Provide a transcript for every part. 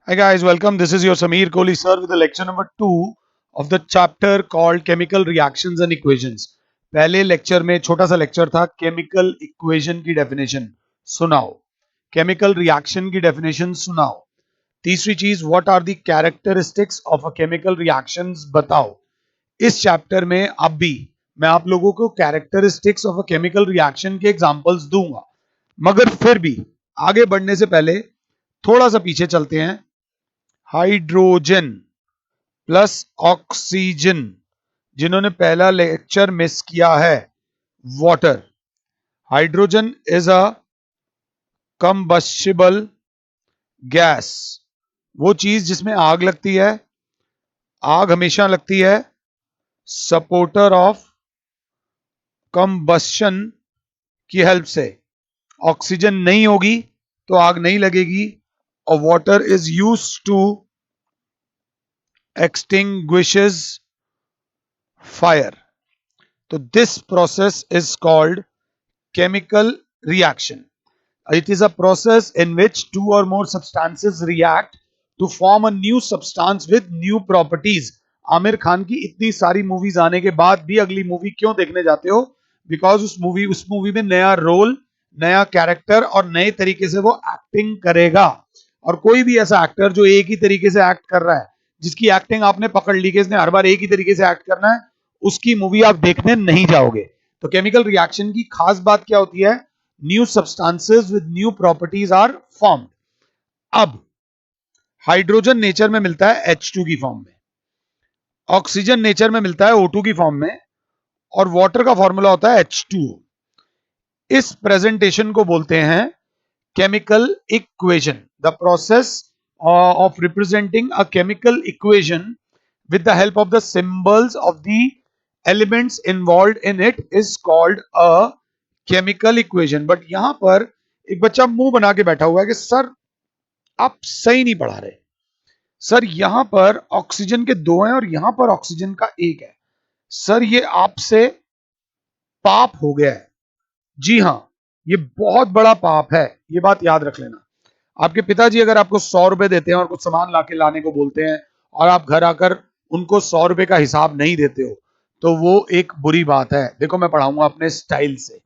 Hi guys, welcome. This is your Sameer Kohli sir with the lecture number 2 of the chapter called Chemical Reactions and Equations. पहले lecture में छोटा सा lecture था chemical equation की definition सुनाओ, chemical reaction की definition सुनाओ, तीसरी चीज what are the characteristics of a chemical reactions बताओ। इस चैप्टर में अब भी मैं आप लोगों को characteristics of a chemical reaction के एग्जांपल्स दूंगा, मगर फिर भी आगे बढ़ने से पहले थोड़ा सा पीछे चलते हैं। हाइड्रोजन प्लस ऑक्सीजन, जिन्होंने पहला लेक्चर मिस किया है, water. Hydrogen is a combustible gas, वो चीज जिसमें आग लगती है, आग हमेशा लगती है सपोर्टर ऑफ कंबस्शन की हेल्प से। ऑक्सीजन नहीं होगी तो आग नहीं लगेगी, और water is use to extinguishes fire. So this process is called chemical reaction. It is a process in which two or more substances react to form a new substance with new properties. Aamir Khan की इतनी सारी movies आने के बाद भी अगली movie क्यों देखने जाते हो? बिकॉज उस मूवी में नया रोल, नया कैरेक्टर और नए तरीके से वो एक्टिंग करेगा। और कोई भी ऐसा एक्टर जो एक ही तरीके से एक्ट कर रहा है, जिसकी एक्टिंग आपने पकड़ ली कि इसने हर बार एक ही तरीके से एक्ट करना है, उसकी मूवी आप देखने नहीं जाओगे। तो केमिकल रिएक्शन की खास बात क्या होती है? New substances with new properties are formed. अब हाइड्रोजन नेचर में मिलता है H2 की फॉर्म में, ऑक्सीजन नेचर में मिलता है O2 की फॉर्म में, और वाटर का फॉर्मूला होता है H2O। इस प्रेजेंटेशन को बोलते हैं chemical equation. The process of representing a chemical equation with the help of the symbols of the elements involved in it is called a chemical equation. But यहां पर एक बच्चा मुंह बना के बैठा हुआ है कि सर आप सही नहीं पढ़ा रहे, सर यहां पर ऑक्सीजन के दो हैं और यहां पर ऑक्सीजन का एक है, सर ये आपसे पाप हो गया है। जी हां, ये बहुत बड़ा पाप है, ये बात याद रख लेना। आपके पिताजी अगर आपको 100 रुपए देते हैं और कुछ सामान लाने को बोलते हैं और आप घर आकर उनको 100 रुपए का हिसाब नहीं देते हो, तो वो एक बुरी बात है। देखो मैं पढ़ाऊंगा अपने स्टाइल से।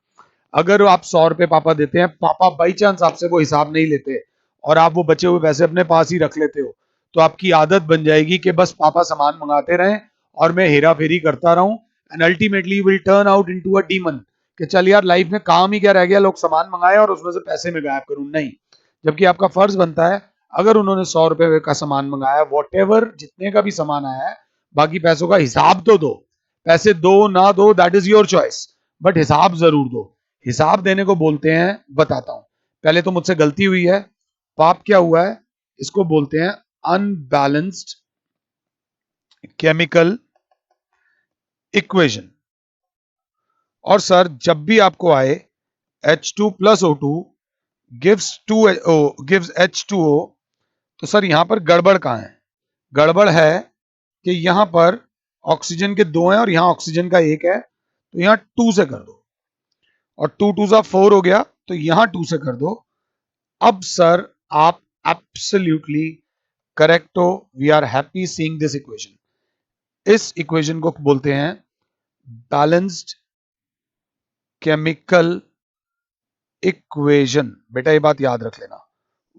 अगर आप 100 रुपए पापा देते हैं, पापा बाई चांस आपसे वो हिसाब नहीं लेते और आप वो बचे हुए पैसे अपने पास ही रख लेते हो, तो आपकी आदत बन जाएगी कि बस पापा सामान मंगाते रहें और मैं हेरा फेरी करता रहूं, and ultimately will turn out into a demon कि चल यार लाइफ में काम ही क्या रह गया, लोग सामान मंगाए और उसमें से पैसे में गायब करूं। नहीं, जबकि आपका फर्ज बनता है, अगर उन्होंने 100 रुपए का सामान मंगाया, वॉट एवर जितने का भी सामान आया है, बाकी पैसों का हिसाब तो दो। पैसे दो ना दो that is your choice, but हिसाब जरूर दो। हिसाब देने को बोलते हैं, बताता हूं। पहले तो मुझसे गलती हुई है, पाप क्या हुआ है, इसको बोलते हैं अनबैलेंस्ड केमिकल इक्वेशन। और सर जब भी आपको आए H2 plus O2 gives H2O, तो सर यहां पर गड़बड़ कहां है? गड़बड़ है कि यहां पर ऑक्सीजन के दो हैं और यहां ऑक्सीजन का एक है, तो यहां 2 से कर दो, और 2 2 जा 4 हो गया, तो यहां 2 से कर दो। अब सर आप एब्सोल्युटली करेक्ट हो, we are happy seeing this equation. इस इक्वेशन को बोलते हैं बैलेंस्ड केमिकल इक्वेशन। बेटा ये बात याद रख लेना,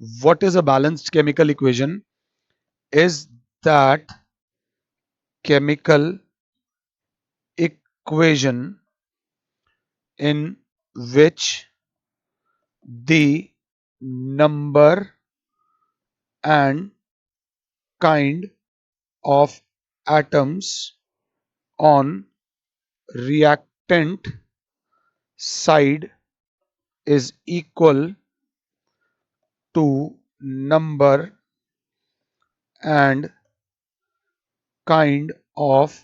what is a balanced chemical equation is that chemical equation in which the number and kind of atoms on reactant side is equal to number and kind of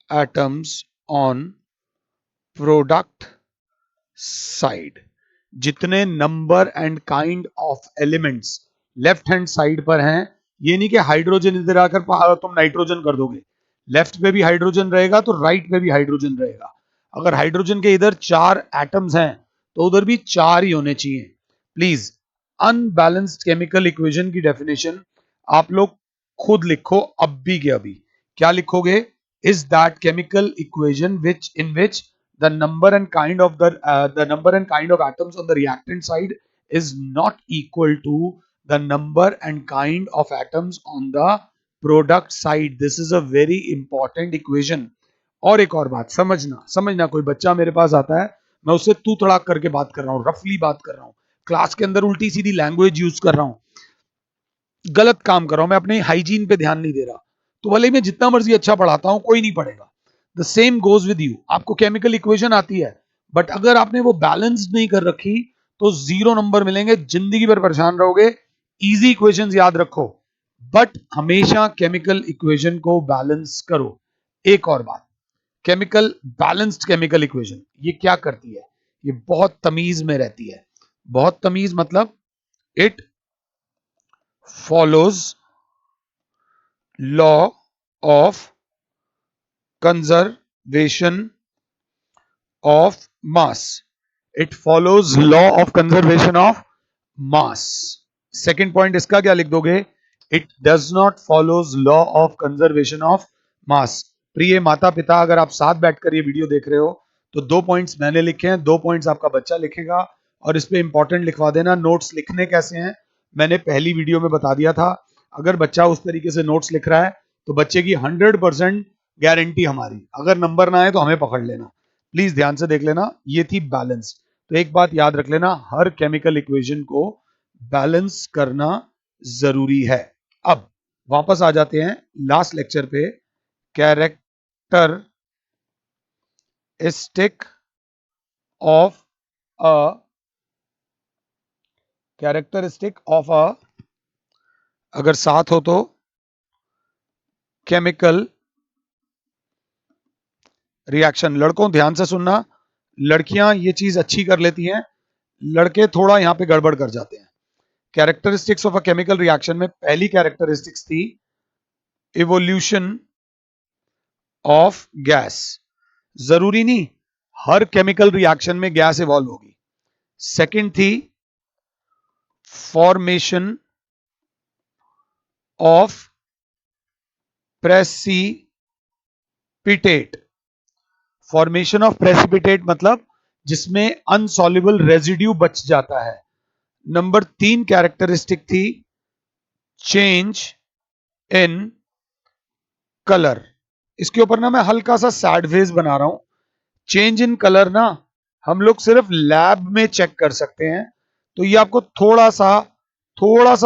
atoms on product side। जितने number and kind of elements left hand side पर हैं, ये नहीं कि hydrogen इधर आकर तुम nitrogen कर दोगे, लेफ्ट पे भी हाइड्रोजन रहेगा तो राइट पे भी हाइड्रोजन रहेगा। अगर हाइड्रोजन के इधर 4 एटम्स हैं तो उधर भी 4 ही होने चाहिए। प्लीज अनबैलेंस्ड केमिकल इक्वेशन की डेफिनेशन आप लोग खुद लिखो अभी के अभी। क्या लिखोगे? Is that chemical equation which in which the number and kind of the number and kind of atoms on the reactant side is not equal to the number and kind of atoms on the product side. This is a very important equation. और एक और बात समझना कोई बच्चा मेरे पास आता है, मैं उससे तू तड़ाक करके बात कर रहा हूँ, रफली बात कर रहा हूँ, क्लास के अंदर उल्टी सीधी लैंग्वेज यूज कर रहा हूँ, गलत काम कर रहा हूं, मैं अपने हाइजीन पे ध्यान नहीं दे रहा, तो भले ही मैं जितना मर्जी अच्छा पढ़ाता हूं कोई नहीं पढ़ेगा। The same goes with you. आपको केमिकल इक्वेशन आती है बट अगर आपने वो बैलेंस नहीं कर रखी तो 0 नंबर मिलेंगे, जिंदगी भर परेशान रहोगे। इजी इक्वेशंस याद रखो बट हमेशा केमिकल इक्वेशन को बैलेंस करो। एक और बात, केमिकल बैलेंस्ड केमिकल इक्वेशन ये क्या करती है? ये बहुत तमीज में रहती है। बहुत तमीज मतलब it follows law of conservation of mass. It follows law of conservation of mass. Second point इसका क्या लिख दोगे? It does not follows law of conservation of mass. प्रिय माता पिता, अगर आप साथ बैठकर ये वीडियो देख रहे हो तो 2 पॉइंट्स मैंने लिखे हैं, 2 पॉइंट्स आपका बच्चा लिखेगा और इस पे इंपॉर्टेंट लिखवा देना। नोट्स लिखने कैसे हैं मैंने पहली वीडियो में बता दिया था। अगर बच्चा उस तरीके से नोट्स लिख रहा है तो बच्चे की 100% गारंटी हमारी, अगर नंबर ना आए तो हमें पकड़ लेना। प्लीज ध्यान से देख लेना, ये थी बैलेंस। तो एक बात याद रख लेना, हर केमिकल इक्वेशन को बैलेंस करना जरूरी है। अब वापस आ जाते हैं लास्ट लेक्चर पे। कैरेक्टरिस्टिक ऑफ अ अगर साथ हो तो केमिकल रिएक्शन। लड़कों ध्यान से सुनना, लड़कियां ये चीज अच्छी कर लेती हैं, लड़के थोड़ा यहां पे गड़बड़ कर जाते हैं। Characteristics of a chemical reaction में पहली कैरेक्टरिस्टिक्स थी इवोल्यूशन ऑफ गैस। जरूरी नहीं हर केमिकल रिएक्शन में गैस इवॉल्व होगी। सेकंड थी formation of precipitate. Formation of precipitate मतलब जिसमें अनसॉल्युबल रेजिड्यू बच जाता है। नंबर 3 कैरेक्टरिस्टिक थी चेंज इन कलर। इसके ऊपर ना मैं हल्का सा सैड फेस बना रहा हूं। चेंज इन कलर ना हम लोग सिर्फ लैब में चेक कर सकते हैं, तो ये आपको थोड़ा सा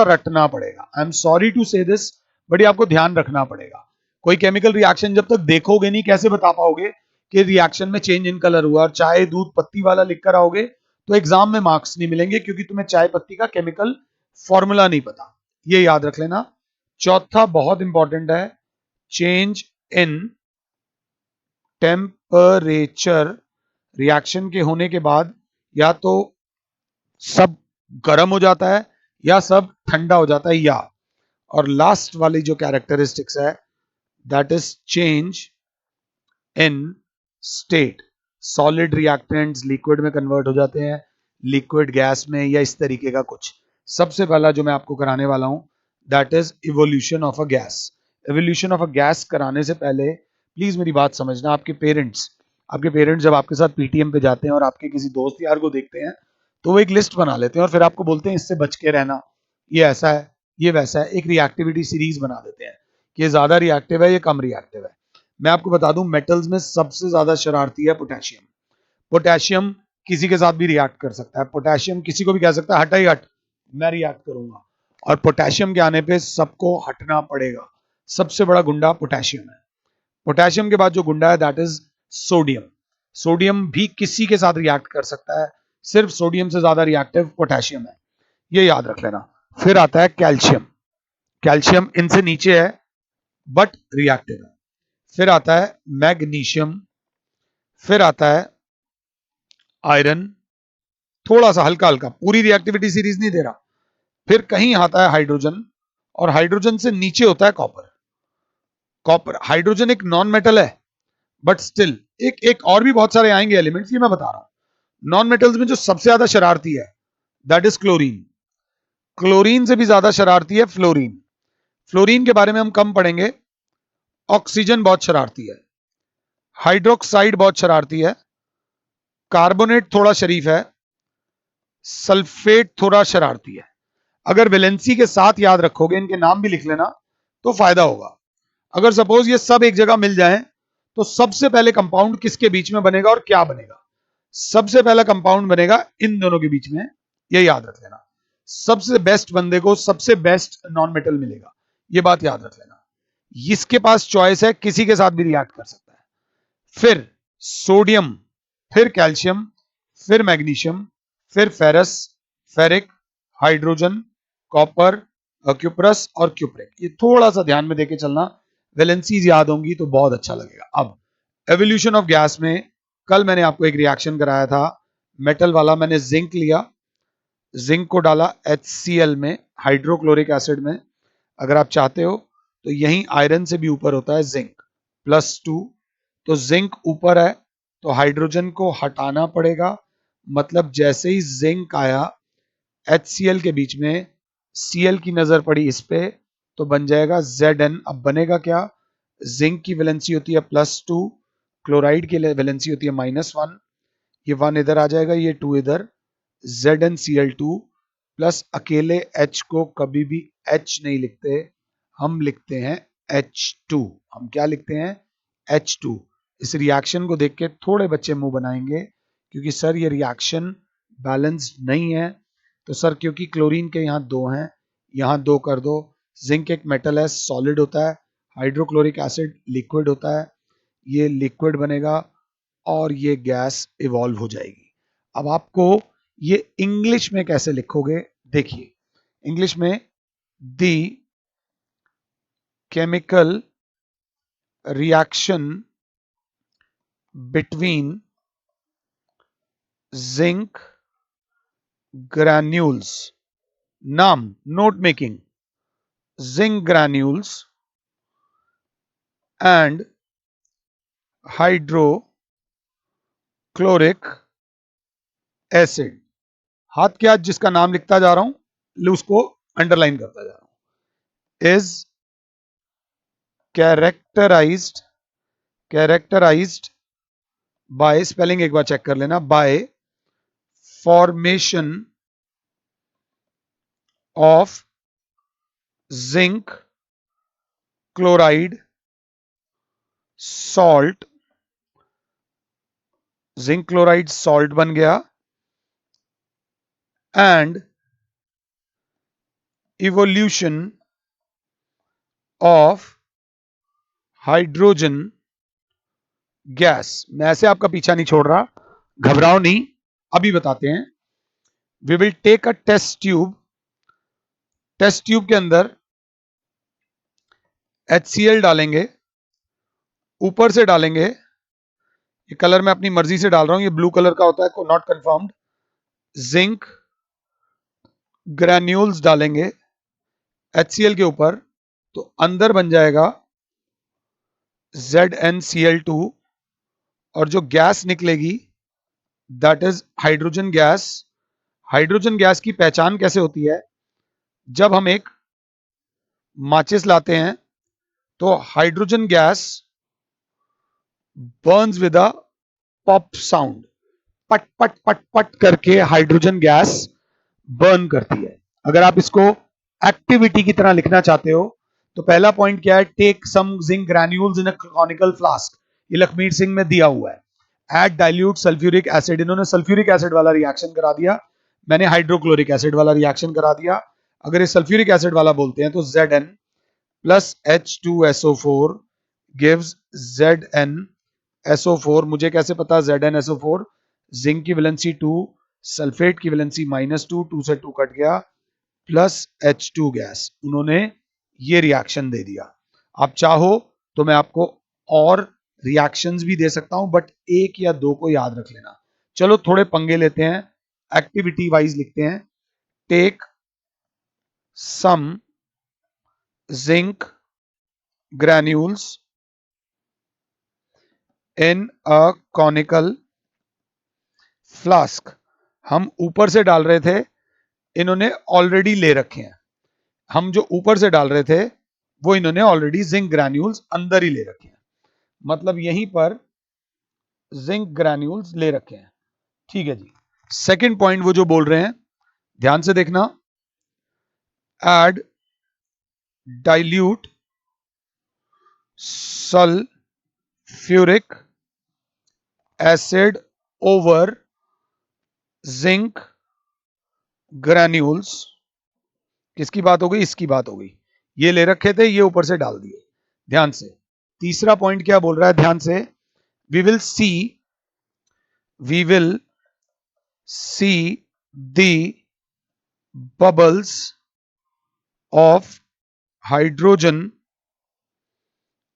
रटना पड़ेगा। आई एम सॉरी टू से दिस बट ये आपको ध्यान रखना पड़ेगा। कोई केमिकल रिएक्शन जब तक देखोगे नहीं कैसे बता पाओगे कि रिएक्शन में चेंज इन कलर हुआ। और चाय दूध पत्ती वाला लिख कर आओगे तो एग्जाम में मार्क्स नहीं मिलेंगे क्योंकि तुम्हें चाय पत्ती का केमिकल फॉर्मूला नहीं पता। ये याद रख लेना। चौथा बहुत इंपॉर्टेंट है, चेंज इन टेम्परेचर। रिएक्शन के होने के बाद या तो सब गर्म हो जाता है या सब ठंडा हो जाता है या। और लास्ट वाली जो कैरेक्टरिस्टिक्स है that is change in state. Solid reactants liquid में कन्वर्ट हो जाते हैं, लिक्विड गैस में, या इस तरीके का कुछ। सबसे पहला जो मैं आपको कराने वाला हूं that is evolution of a gas. Evolution of a gas कराने से पहले प्लीज मेरी बात समझना। आपके पेरेंट्स जब आपके साथ पीटीएम पे जाते हैं और आपके किसी दोस्त यार को देखते हैं तो वो एक लिस्ट बना लेते हैं और फिर आपको बोलते हैं इससे बच के रहना, ये ऐसा है, ये वैसा है। एक रिएक्टिविटी सीरीज बना देते हैं कि ये ज्यादा रिएक्टिव है, ये कम रिएक्टिव है। मैं आपको बता दूं मेटल्स में सबसे ज्यादा शरारती है पोटेशियम। पोटेशियम किसी के साथ भी रिएक्ट कर सकता है। पोटेशियम किसी को भी कह सकता है हटा ही हट, मैं रिएक्ट करूंगा, और पोटेशियम के आने पे सबको हटना पड़ेगा। सबसे बड़ा गुंडा पोटेशियम है। पोटेशियम के बाद जो गुंडा है दैट इज सोडियम। सोडियम भी किसी के साथ रिएक्ट कर सकता है, सिर्फ सोडियम से ज्यादा रिएक्टिव पोटेशियम है, ये याद रख लेना। फिर आता है कैल्शियम। कैल्शियम इनसे नीचे है बट रिएक्टिव है। फिर आता है मैग्नीशियम। फिर आता है आयरन, थोड़ा सा हल्का हल्का, पूरी रिएक्टिविटी सीरीज नहीं दे रहा। फिर कहीं आता है हाइड्रोजन, और हाइड्रोजन से नीचे होता है कॉपर। हाइड्रोजन एक नॉन मेटल है बट स्टिल एक और भी बहुत सारे आएंगे एलिमेंट्स, ये मैं बता रहा हूं। नॉन मेटल्स में जो सबसे ज्यादा शरारती है दैट इज क्लोरीन। क्लोरीन से भी ज्यादा शरारती है फ्लोरीन। फ्लोरीन के बारे में हम कम पढ़ेंगे। ऑक्सीजन बहुत शरारती है, हाइड्रोक्साइड बहुत शरारती है, कार्बोनेट थोड़ा शरीफ है, सल्फेट थोड़ा शरारती है। अगर वैलेंसी के साथ याद रखोगे, इनके नाम भी लिख लेना तो फायदा होगा। अगर सपोज ये सब एक जगह मिल जाएं तो सबसे पहले कंपाउंड किसके बीच में बनेगा और क्या बनेगा? सबसे पहला कंपाउंड बनेगा इन दोनों के बीच में, ये याद रख लेना। सबसे बेस्ट बंदे को सबसे बेस्ट नॉन मेटल मिलेगा, ये बात याद रख लेना। इसके पास चॉइस है, किसी के साथ भी रिएक्ट कर सकता है। फिर सोडियम, फिर कैल्शियम, फिर मैग्नीशियम, फिर ferrous, ferric, hydrogen, copper, cuprous और क्यूप्रिक। ये थोड़ा सा ध्यान में देके चलना, वैलेंसीज याद होंगी तो बहुत अच्छा लगेगा। अब एवोल्यूशन ऑफ गैस में कल मैंने आपको एक रिएक्शन कराया था मेटल वाला। मैंने जिंक लिया, जिंक को डाला HCl में, हाइड्रोक्लोरिक एसिड में। अगर आप चाहते हो तो यही आयरन से भी ऊपर होता है जिंक, +2। तो जिंक ऊपर है तो हाइड्रोजन को हटाना पड़ेगा, मतलब जैसे ही जिंक आया HCl के बीच में, Cl की नजर पड़ी इस पे तो बन जाएगा Zn। अब बनेगा क्या? जिंक की वैलेंसी होती है +2, क्लोराइड की वैलेंसी होती है -1। ये 1 इधर आ जाएगा, ये 2 इधर, ZnCl2 प्लस अकेले H को कभी भी H नहीं लिखते, हम लिखते हैं H2। हम क्या लिखते हैं? H2। इस रिएक्शन को देख के थोड़े बच्चे मुंह बनाएंगे क्योंकि सर ये रिएक्शन बैलेंस्ड नहीं है। तो सर क्योंकि क्लोरीन के यहाँ 2 हैं, यहाँ 2 कर दो। जिंक एक मेटल है, सॉलिड होता है, हाइड्रोक्लोरिक एसिड लिक्विड होता है, ये लिक्विड बनेगा और ये गैस इवॉल्व हो जाएगी। अब आपको ये इंग्लिश में कैसे लिखोगे देखिए। इंग्लिश में the chemical reaction between zinc granules, नाम note making, zinc granules and hydrochloric acid. हाथ के हाथ जिसका नाम लिखता जा रहा हूं उसको अंडरलाइन करता जा रहा हूं। इज कैरेक्टराइज्ड बाय, स्पेलिंग एक बार चेक कर लेना, bye formation of zinc chloride salt. Zinc chloride salt बन गया and evolution of hydrogen gas. मैं ऐसे आपका पीछा नहीं छोड़ रहा, घबराओ नहीं, अभी बताते हैं। We will take a test tube, test tube के अंदर HCl डालेंगे, ऊपर से डालेंगे, ये कलर मैं अपनी मर्जी से डाल रहा हूं, ये ब्लू कलर का होता है, को नॉट कंफर्म्ड। जिंक ग्रैन्यूल्स डालेंगे HCl के ऊपर, तो अंदर बन जाएगा ZnCl2 और जो गैस निकलेगी that is hydrogen gas. Hydrogen gas की पहचान कैसे होती है? जब हम एक माचिस लाते हैं तो hydrogen gas Burns with a pop sound, पट पट पट पट करके हाइड्रोजन गैस बर्न करती है। अगर आप इसको एक्टिविटी की तरह लिखना चाहते हो तो पहला पॉइंट क्या है? Take some zinc granules in a conical flask, ये लखमीर सिंह में दिया हुआ है। ऐड डाइल्यूट सल्फ्यूरिक एसिड, इन्होंने सल्फ्यूरिक एसिड वाला रिएक्शन करा दिया, मैंने हाइड्रोक्लोरिक एसिड वाला रिएक्शन करा दिया। अगर ये सल्फ्यूरिक एसिड वाला बोलते हैं तो Zn plus H2SO4 gives ZnSO4। मुझे कैसे पता ZnSO4? जिंक की वैलेंसी 2, सल्फेट की वैलेंसी -2, 2 से 2 कट गया, प्लस H2 गैस, उन्होंने ये रिएक्शन दे दिया। आप चाहो तो मैं आपको और रिएक्शंस भी दे सकता हूं, बट 1 या 2 को याद रख लेना। चलो थोड़े पंगे लेते हैं, एक्टिविटी वाइज लिखते हैं। Take some zinc granules in a conical flask. हम ऊपर से डाल रहे थे इन्होंने ऑलरेडी ले रखे हैं। हम जो ऊपर से डाल रहे थे वो इन्होंने ऑलरेडी जिंक ग्रैन्यूल्स अंदर ही ले रखे हैं, मतलब यहीं पर जिंक ग्रैन्यूल्स ले रखे हैं। ठीक है जी। सेकंड पॉइंट वो जो बोल रहे हैं, ध्यान से देखना, add dilute sulphuric acid over zinc granules. किसकी बात हो गई? इसकी बात हो गई। ये ले रखे थे, ये ऊपर से डाल दिए। ध्यान से तीसरा पॉइंट क्या बोल रहा है, ध्यान से, we will see the bubbles of hydrogen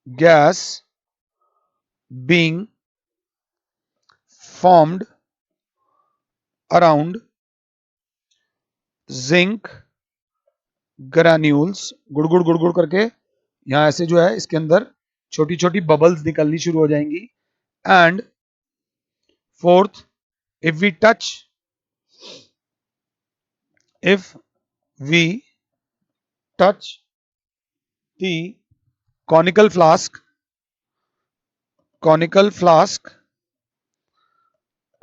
gas being formed around zinc granules। गुड़गुड़ गुड़गुड़ करके यहां ऐसे जो है इसके अंदर छोटी छोटी बबल्स निकलनी शुरू हो जाएंगी। And fourth, if we touch the conical flask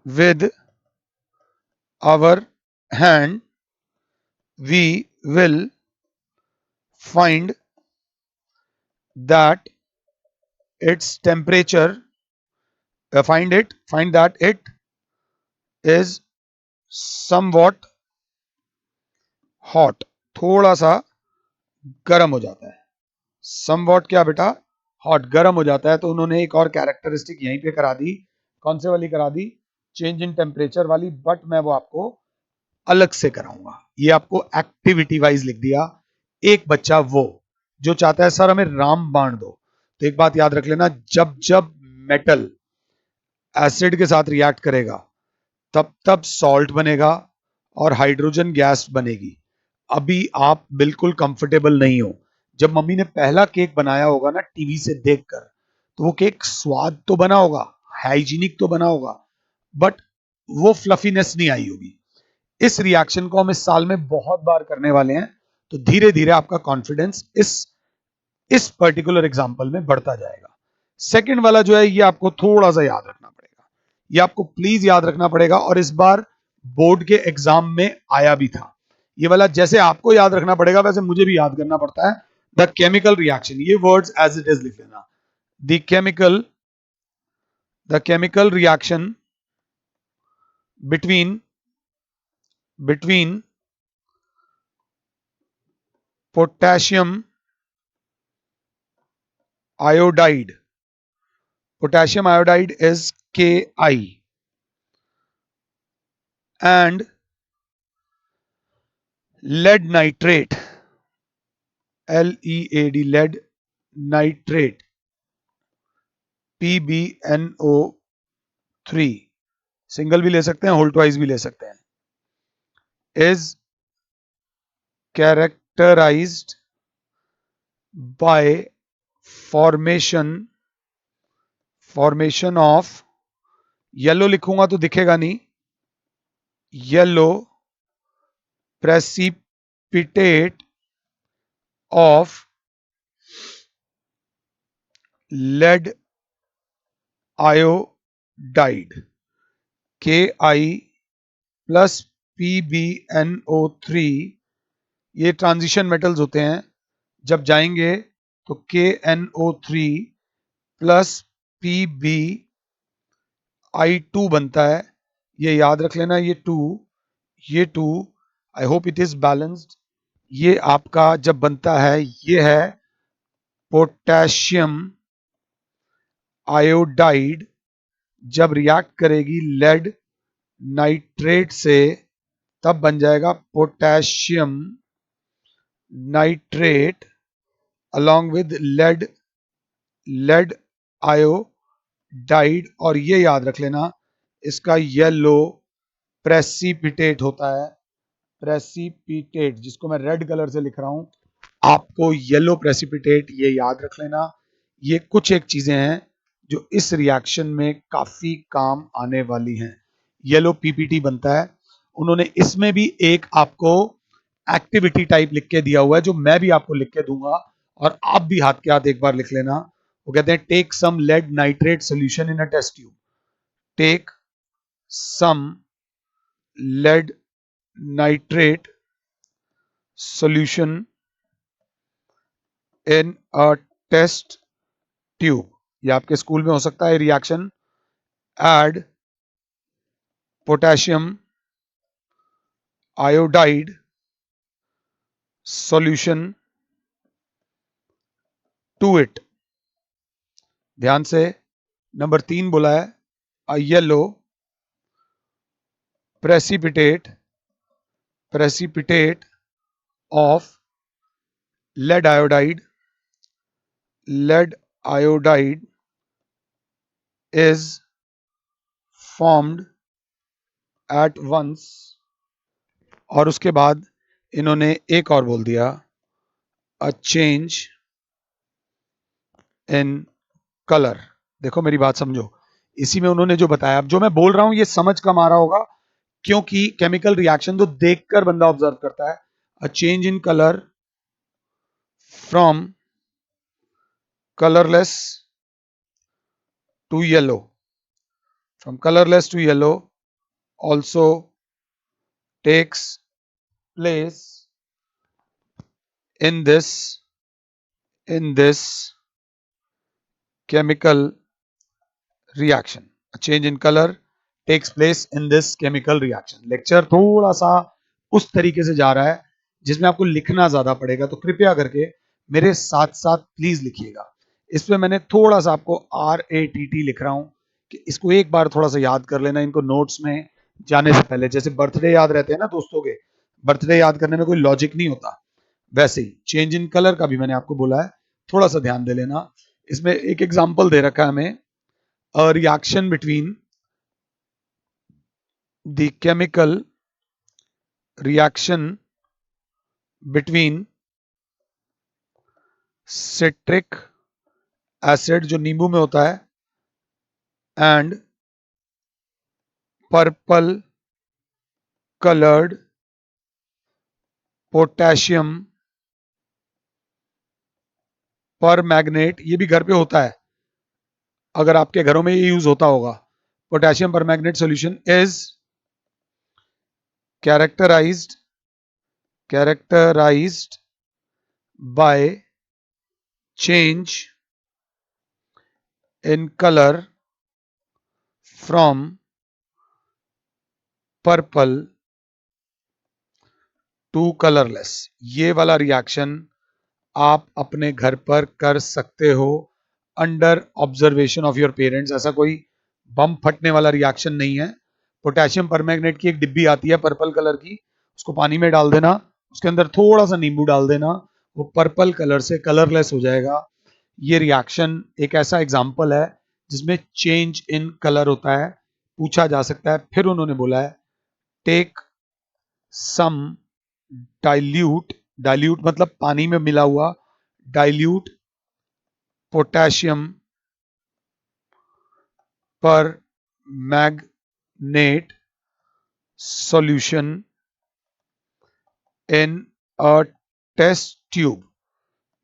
with our hand, we will find that its temperature find that it is somewhat hot। थोड़ा सा गर्म हो जाता है। somewhat क्या बेटा? हॉट, गर्म हो जाता है। तो उन्होंने एक और कैरेक्टरिस्टिक यहीं पे करा दी। कौन से वाली करा दी? चेंज इन टेम्परेचर वाली, बट मैं वो आपको अलग से कराऊंगा। ये आपको एक्टिविटी वाइज लिख दिया। एक बच्चा वो जो चाहता है सर हमें राम बाण दो, तो एक बात याद रख लेना, जब जब मेटल एसिड के साथ रिएक्ट करेगा तब तब सॉल्ट बनेगा और हाइड्रोजन गैस बनेगी। अभी आप बिल्कुल कंफर्टेबल नहीं हो। जब मम्मी ने पहला केक बनाया होगा ना टीवी से देखकर, तो वो केक स्वाद तो बना होगा, हाइजीनिक तो बना होगा, बट वो फ्लफीनेस नहीं आई होगी। इस रिएक्शन को हम इस साल में बहुत बार करने वाले हैं, तो धीरे धीरे आपका कॉन्फिडेंस इस पर्टिकुलर एग्जांपल में बढ़ता जाएगा। सेकंड वाला जो है ये आपको थोड़ा सा याद रखना पड़ेगा, ये आपको प्लीज याद रखना पड़ेगा, और इस बार बोर्ड के एग्जाम में आया भी था ये वाला। जैसे आपको याद रखना पड़ेगा वैसे मुझे भी याद करना पड़ता है। द केमिकल रिएक्शन, ये वर्ड्स एज इट इज लिख लेना। The chemical reaction between potassium iodide is Ki, and lead nitrate, lead nitrate, PbNO3, single भी ले सकते हैं, होल ट्वाइस भी ले सकते हैं, is characterized by formation of, yellow लिखूंगा तो दिखेगा नहीं, yellow precipitate of lead iodide, Ki plus PbNO3। ये ट्रांजिशन मेटल्स होते हैं, जब जाएंगे तो KNO3 प्लस PbI2 बनता है। ये याद रख लेना, ये two, I hope it is balanced. ये आपका जब बनता है, ये है पोटेशियम आयोडाइड, जब रिएक्ट करेगी लेड नाइट्रेट से तब बन जाएगा potassium nitrate along with lead iodide. और ये याद रख लेना इसका येलो प्रेसिपिटेट होता है, प्रेसिपिटेट, जिसको मैं रेड कलर से लिख रहा हूं, आपको येलो प्रेसिपिटेट ये याद रख लेना। ये कुछ एक चीजें हैं जो इस रिएक्शन में काफी काम आने वाली हैं। येलो पीपीटी बनता है उन्होंने इसमें भी एक आपको एक्टिविटी टाइप लिख के दिया हुआ है, जो मैं भी आपको लिख के दूंगा और आप भी हाथ के हाथ एक बार लिख लेना। वो कहते हैं take some lead nitrate solution in a test tube. Take some lead nitrate solution in a test tube. ये आपके स्कूल में हो सकता है reaction. Add potassium iodide solution to it. ध्यान से, नंबर 3 बोला है a yellow precipitate of lead iodide is formed at once। और उसके बाद इन्होंने एक और बोल दिया अ चेंज इन कलर। देखो मेरी बात समझो, इसी में उन्होंने जो बताया, अब जो मैं बोल रहा हूं ये समझ कम आ रहा होगा क्योंकि केमिकल रिएक्शन तो देखकर बंदा ऑब्जर्व करता है। A change in colour from colourless to yellow, from colourless to yellow also takes place in this chemical reaction। A change in color takes place in this chemical reaction। Lecture थोड़ा सा उस तरीके से जा रहा है जिसमें आपको लिखना ज्यादा पड़ेगा, तो कृपया करके मेरे साथ साथ प्लीज लिखिएगा। इसमें मैंने थोड़ा सा आपको RATT लिख रहा हूं कि इसको एक बार थोड़ा सा याद कर लेना इनको नोट्स में जाने से पहले। जैसे बर्थडे याद रहते हैं ना दोस्तों के, बर्थडे याद करने में कोई लॉजिक नहीं होता, वैसे ही चेंज इन कलर का भी मैंने आपको बोला है, थोड़ा सा ध्यान दे लेना। इसमें एक एग्जांपल दे रखा है हमें, a reaction between the chemical reaction between citric acid जो नींबू में होता है एंड पर्पल कलर्ड पोटेशियम पर मैग्नेट। ये भी घर पे होता है, अगर आपके घरों में ये यूज होता होगा। Potassium permanganate solution is characterised by change in color from purple to colorless। ये वाला रिएक्शन आप अपने घर पर कर सकते हो under observation of your parents. ऐसा कोई बम फटने वाला रिएक्शन नहीं है। पोटेशियम परमैंगनेट की एक डिब्बी आती है पर्पल कलर की, उसको पानी में डाल देना, उसके अंदर थोड़ा सा नींबू डाल देना, वो पर्पल कलर से कलरलेस हो जाएगा। ये रिएक्शन एक ऐसा एग्जाम्पल है जिसमें चेंज इन कलर होता है, पूछा जा सकता है। फिर उन्होंने बोला है टेक सम डाइल्यूट मतलब पानी में मिला हुआ, dilute potassium permanganate solution in a test tube.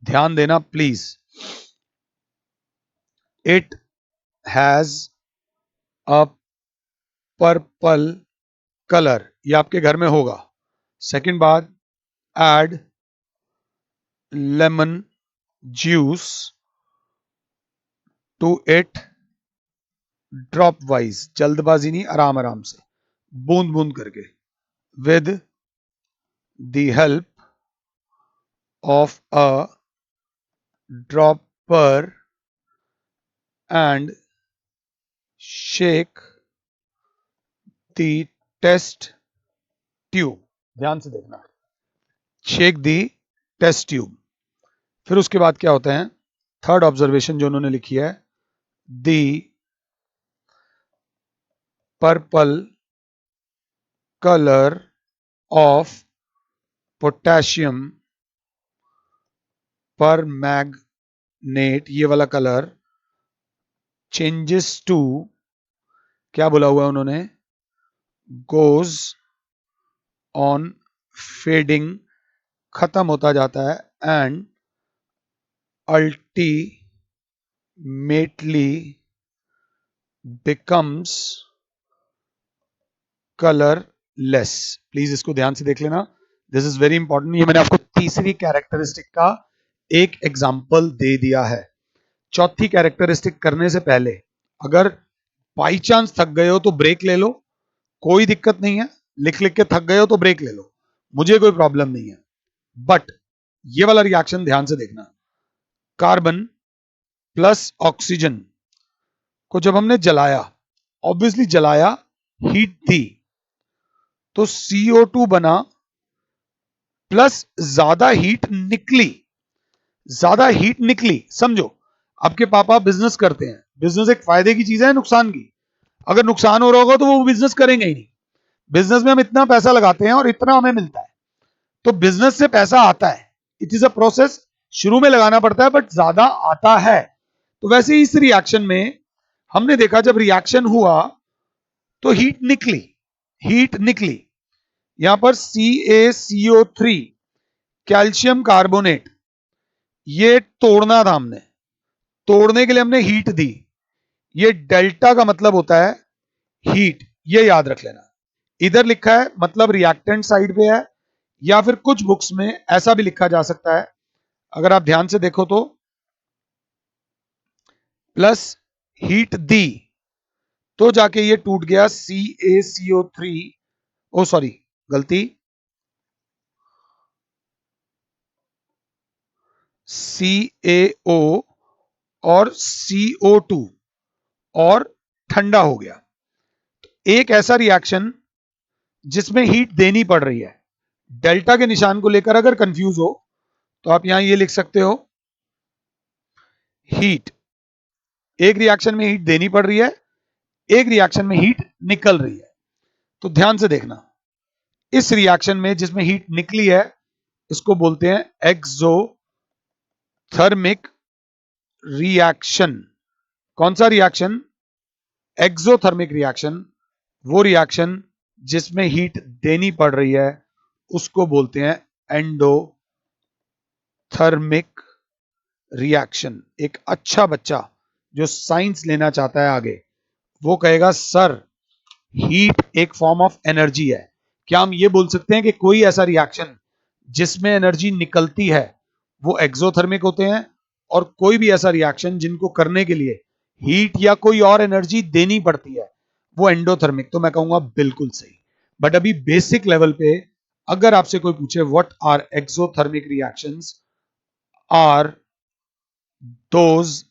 ध्यान देना please, it has a purple colour, ये आपके घर में होगा। सेकंड बात, add lemon juice to it dropwise, जल्दबाजी नहीं, आराम आराम से, बूंद बूंद करके, with the help of a dropper and shake the test tube. ध्यान से देखना, शेक द टेस्ट ट्यूब। फिर उसके बाद क्या होता है, थर्ड ऑब्जर्वेशन जो उन्होंने लिखी है, the purple colour of potassium पर मैग्नेट, ये वाला कलर चेंजेस टू, क्या बोला हुआ है उन्होंने, गोज ऑन फेडिंग खत्म होता जाता है and ultimately becomes colourless. Please इसको ध्यान से देख लेना, दिस इज वेरी इंपॉर्टेंट। ये मैंने आपको तीसरी कैरेक्टरिस्टिक का एक एग्जाम्पल दे दिया है। चौथी कैरेक्टरिस्टिक करने से पहले अगर बाई चांस थक गए हो तो ब्रेक ले लो, कोई दिक्कत नहीं है। लिख लिख के थक गए हो तो ब्रेक ले लो, मुझे कोई प्रॉब्लम नहीं है। बट ये वाला रिएक्शन ध्यान से देखना, कार्बन प्लस ऑक्सीजन को जब हमने जलाया, ऑब्वियसली जलाया, हीट दी, तो CO2 बना प्लस ज्यादा हीट निकली। ज्यादा हीट निकली, समझो आपके पापा बिजनेस करते हैं, बिजनेस एक फायदे की चीज है नुकसान की? अगर नुकसान हो रहा होगा तो वो बिजनेस करेंगे ही नहीं। बिजनेस में हम इतना पैसा लगाते हैं और इतना हमें मिलता है, तो बिजनेस से पैसा आता है, इट इज अ प्रोसेस। शुरू में लगाना पड़ता है बट ज्यादा आता है। तो वैसे ही इस रिएक्शन में हमने देखा जब रिएक्शन हुआ तो हीट निकली, हीट निकली। यहां पर CaCO3 कैल्शियम कार्बोनेट, ये तोड़ना था हमने, तोड़ने के लिए हमने हीट दी। ये डेल्टा का मतलब होता है हीट, ये याद रख लेना। इधर लिखा है मतलब रिएक्टेंट साइड पे है, या फिर कुछ बुक्स में ऐसा भी लिखा जा सकता है, अगर आप ध्यान से देखो तो, प्लस हीट दी तो जाके ये टूट गया CaCO3, ओ सॉरी गलती, CaO और CO2 और ठंडा हो गया। एक ऐसा रिएक्शन जिसमें हीट देनी पड़ रही है, डेल्टा के निशान को लेकर अगर कंफ्यूज हो तो आप यहां ये लिख सकते हो, हीट, एक रिएक्शन में हीट देनी पड़ रही है, एक रिएक्शन में हीट निकल रही है। तो ध्यान से देखना, इस रिएक्शन में जिसमें हीट निकली है इसको बोलते हैं एक्सोथर्मिक रिएक्शन। कौन सा रिएक्शन? Exothermic reaction. वो रिएक्शन जिसमें हीट देनी पड़ रही है उसको बोलते हैं एंडोथर्मिक रिएक्शन। एक अच्छा बच्चा जो साइंस लेना चाहता है आगे, वो कहेगा सर हीट एक फॉर्म ऑफ एनर्जी है। क्या हम ये बोल सकते हैं कि कोई ऐसा रिएक्शन जिसमें एनर्जी निकलती है वो एक्सोथर्मिक होते हैं, और कोई भी ऐसा रिएक्शन जिनको करने के लिए हीट या कोई और एनर्जी देनी पड़ती है वो एंडोथर्मिक? तो मैं कहूंगा बिल्कुल सही। बट अभी बेसिक लेवल पे अगर आपसे कोई पूछे what are exothermic reactions, are those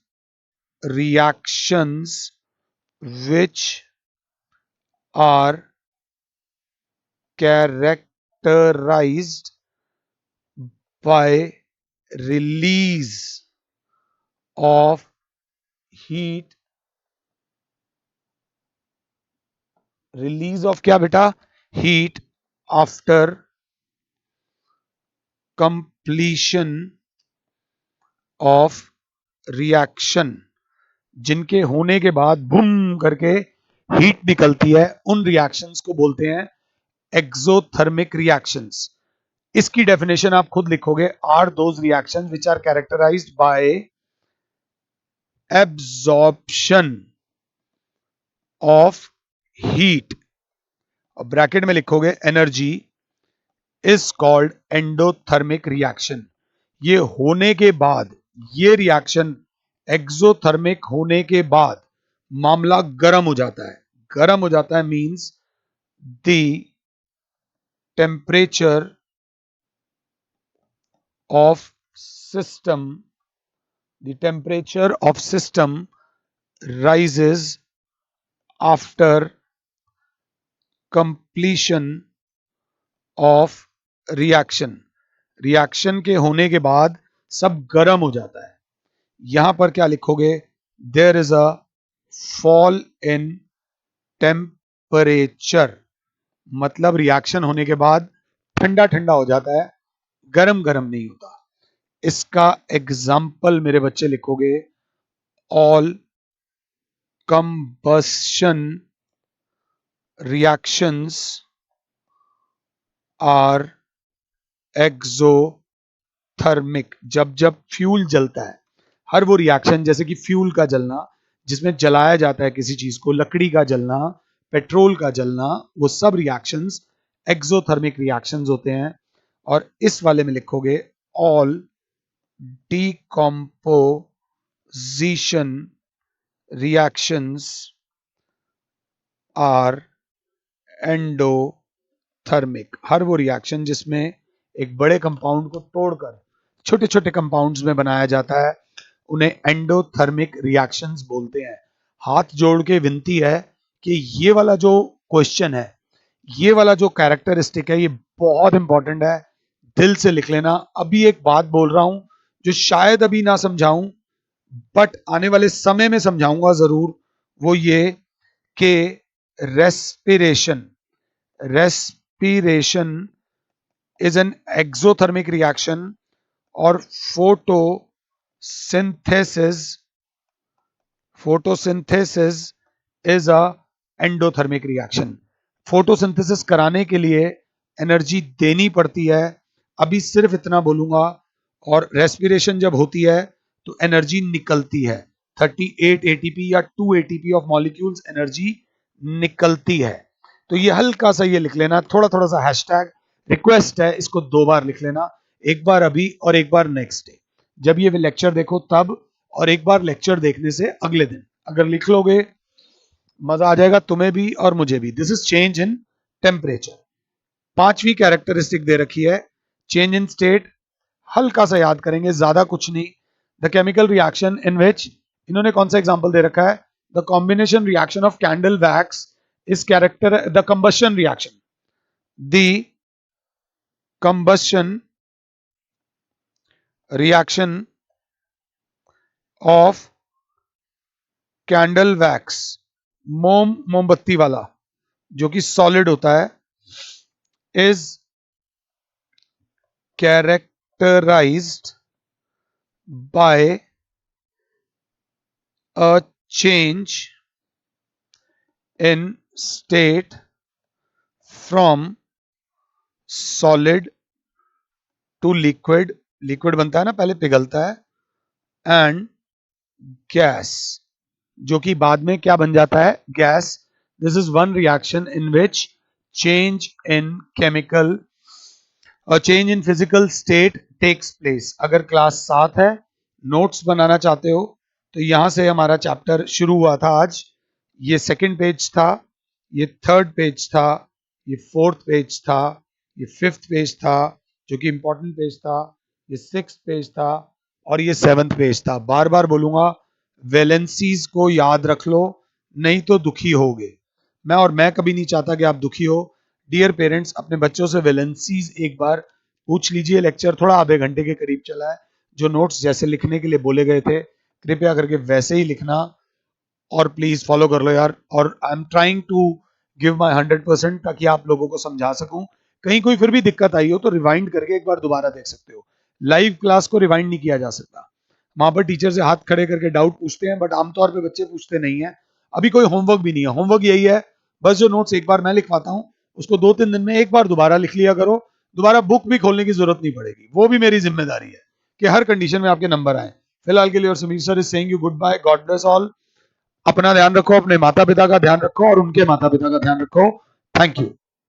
reactions which are characterized by release of heat, release of क्या बेटा? heat after completion of reaction, जिनके होने के बाद बूम करके हीट निकलती है, उन रिएक्शंस को बोलते हैं एक्सोथर्मिक रिएक्शंस। इसकी डेफिनेशन आप खुद लिखोगे, are those reaction which are characterised by absorption of heat, और ब्रैकेट में लिखोगे energy, is called endothermic reaction. ये होने के बाद, ये रिएक्शन एक्सोथर्मिक होने के बाद मामला गर्म हो जाता है। गर्म हो जाता है means the temperature of system, the temperature of system rises after completion of reaction। Reaction के होने के बाद सब गर्म हो जाता है। यहां पर क्या लिखोगे? There is a fall in temperature, मतलब रिएक्शन होने के बाद ठंडा ठंडा हो जाता है, गरम गरम नहीं होता। इसका एग्जाम्पल मेरे बच्चे लिखोगे, all combustion reactions are exothermic. जब जब फ्यूल जलता है, हर वो रिएक्शन जैसे कि फ्यूल का जलना जिसमें जलाया जाता है किसी चीज को, लकड़ी का जलना, पेट्रोल का जलना, वो सब रिएक्शंस एक्सोथर्मिक रिएक्शंस होते हैं। और इस वाले में लिखोगे all decomposition reactions are endothermic। हर वो रिएक्शन जिसमें एक बड़े कंपाउंड को तोड़कर छोटे छोटे कंपाउंड्स में बनाया जाता है उन्हें एंडोथर्मिक रिएक्शंस बोलते हैं। हाथ जोड़ के विनती है कि ये वाला जो क्वेश्चन है, ये वाला जो कैरेक्टरिस्टिक है, ये बहुत इंपॉर्टेंट है, दिल से लिख लेना। अभी एक बात बोल रहा हूं जो शायद अभी ना समझाऊं बट आने वाले समय में समझाऊंगा जरूर, वो ये कि respiration respiration is an exothermic reaction और photosynthesis is a endothermic reaction. Photosynthesis कराने के लिए एनर्जी देनी पड़ती है, अभी सिर्फ इतना बोलूंगा। और रेस्पिरेशन जब होती है तो एनर्जी निकलती है, 38 एटीपी या 2 एटीपी ऑफ मॉलिक्यूल्स एनर्जी निकलती है। तो ये हल्का सा ये लिख लेना, थोड़ा थोड़ा सा हैशटैग रिक्वेस्ट है, इसको 2 बार लिख लेना, एक बार अभी और एक बार नेक्स्ट डे जब ये लेक्चर देखो तब, और एक बार लेक्चर देखने से अगले दिन। अगर लिख लोगे मजा आ जाएगा तुम्हें भी और मुझे भी। This is change in temperature. पांचवी कैरेक्टरिस्टिक दे रखी है चेंज इन स्टेट, हल्का सा याद करेंगे, ज्यादा कुछ नहीं। द केमिकल रिएक्शन इन विच, इन्होंने कौन सा एग्जांपल दे रखा है, the combination reaction of candle wax is character, the combustion reaction, the combustion reaction of candle wax, मोमबत्ती वाला जो कि सॉलिड होता है, is characterized by a change in state from solid to liquid, liquid बनता है ना पहले, पिघलता है, एंड गैस जो कि बाद में क्या बन जाता है, gas. This is one reaction in which change in chemical और change in physical state takes place. अगर क्लास 7 है, नोट्स बनाना चाहते हो तो यहां से हमारा चैप्टर शुरू हुआ था आज। ये सेकंड पेज था, ये थर्ड पेज था, ये फोर्थ पेज था, ये फिफ्थ पेज था जो कि इंपॉर्टेंट पेज था, ये सिक्स्थ पेज था और ये सेवंथ पेज था। बार बार बोलूंगा वैलेंसीज को याद रख लो, नहीं तो दुखी होगे। मैं कभी नहीं चाहता कि आप दुखी हो। डियर पेरेंट्स, अपने बच्चों से वैलेंसीज एक बार पूछ लीजिए। लेक्चर थोड़ा आधे घंटे के करीब चला है, जो नोट्स जैसे लिखने के लिए बोले गए थे कृपया करके वैसे ही लिखना और प्लीज फॉलो कर लो यार। और I am trying to give my 100% ताकि आप लोगों को समझा सकूं। कहीं कोई फिर भी दिक्कत आई हो तो रिवाइंड करके एक बार दोबारा देख सकते हो। लाइव क्लास को रिवाइंड नहीं किया जा सकता, वहां पर टीचर से हाथ खड़े करके डाउट पूछते हैं, बट आमतौर पर बच्चे पूछते नहीं है। अभी कोई होमवर्क भी नहीं है, होमवर्क यही है बस जो नोट्स एक बार मैं लिखवाता हूं उसको 2-3 दिन में एक बार दोबारा लिख लिया करो, दोबारा बुक भी खोलने की जरूरत नहीं पड़ेगी। वो भी मेरी जिम्मेदारी है कि हर कंडीशन में आपके नंबर आए। फिलहाल के लिए और Sameer sir is saying you goodbye, God bless all. अपना ध्यान रखो, अपने माता पिता का ध्यान रखो और उनके माता पिता का ध्यान रखो। Thank you.